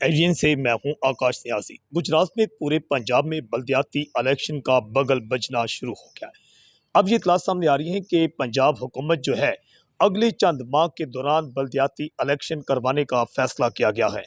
ایجین سے میں ہوں آکاش نیازی۔ گجرات میں پورے پنجاب میں بلدیاتی الیکشن کا بگل بجنا شروع ہو گیا ہے۔ اب یہ اطلاع سامنے آ رہی ہے کہ پنجاب حکومت جو ہے اگلے چند ماہ کے دوران بلدیاتی الیکشن کروانے کا فیصلہ کیا گیا ہے۔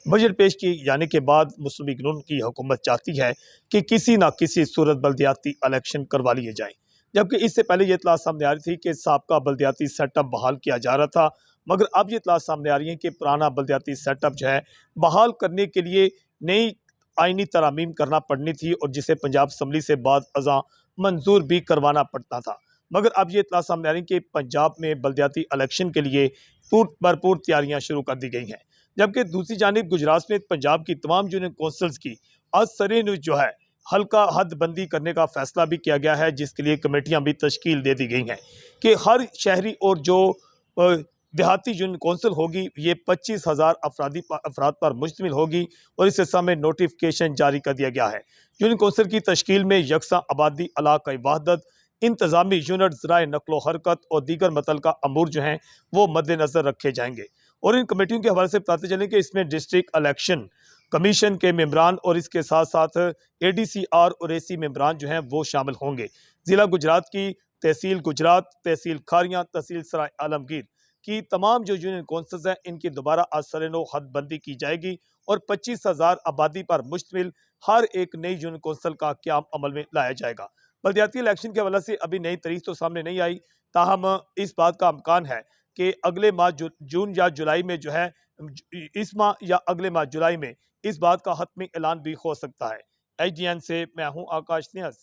بجٹ پیش کیے جانے کے بعد مسلم لیگ نون کی حکومت چاہتی ہے کہ کسی نہ کسی صورت بلدیاتی الیکشن کروا لیے جائیں، جبکہ اس سے پہلے یہ اطلاع سامنے آ رہی تھی کہ سابقہ بلدیاتی سیٹ اپ بحال کیا جا رہا تھا، مگر اب یہ اطلاع سامنے آ رہی ہے کہ پرانا بلدیاتی سیٹ اپ جو ہے بحال کرنے کے لیے نئی آئینی ترامیم کرنا پڑنی تھی، اور جسے پنجاب اسمبلی سے بعد ازاں منظور بھی کروانا پڑتا تھا۔ مگر اب یہ اطلاع سامنے آ رہی ہے کہ پنجاب میں بلدیاتی الیکشن کے لیے بھرپور تیاریاں شروع کر دی گئی ہیں، جبکہ دوسری جانب گجرات میں پنجاب کی تمام یونین کونسلز کی آج سرے جو ہے حلقہ حد بندی کرنے کا فیصلہ بھی کیا گیا ہے، جس کے لیے کمیٹیاں بھی تشکیل دے دی گئی ہیں کہ ہر شہری اور جو دیہاتی یونین کونسل ہوگی یہ 25,000 افراد پر مشتمل ہوگی، اور اس سلسلے میں نوٹیفکیشن جاری کر دیا گیا ہے۔ یونین کونسل کی تشکیل میں یکساں آبادی، علاقائی وحدت، انتظامی یونٹ، ذرائع نقل و حرکت اور دیگر متعلقہ امور جو ہیں وہ مد نظر رکھے جائیں گے، اور ان کمیٹیوں کے حوالے سے بتاتے چلیں کہ اس میں ڈسٹرکٹ الیکشن کمیشن کے ممبران اور اس کے ساتھ ساتھ اے ڈی سی آر اور اے سی ممبران جو ہیں وہ شامل ہوں گے۔ ضلع گجرات کی تحصیل گجرات، تحصیل کھاریاں، تحصیل سرائے عالمگیر کی تمام جو یونین کونسلز ہیں ان کی دوبارہ از سر نو حد بندی کی جائے گی، اور 25,000 آبادی پر مشتمل ہر ایک نئی یونین کونسل کا قیام عمل میں لایا جائے گا۔ بلدیاتی الیکشن کے حوالے سے ابھی نئی تاریخ تو سامنے نہیں آئی، تاہم اس بات کا امکان ہے کہ اگلے ماہ جون یا جولائی میں جو ہے اس ماہ یا اگلے ماہ جولائی میں اس بات کا حتمی اعلان بھی ہو سکتا ہے۔ ایچ ڈی این سے میں ہوں آکاش نیاز۔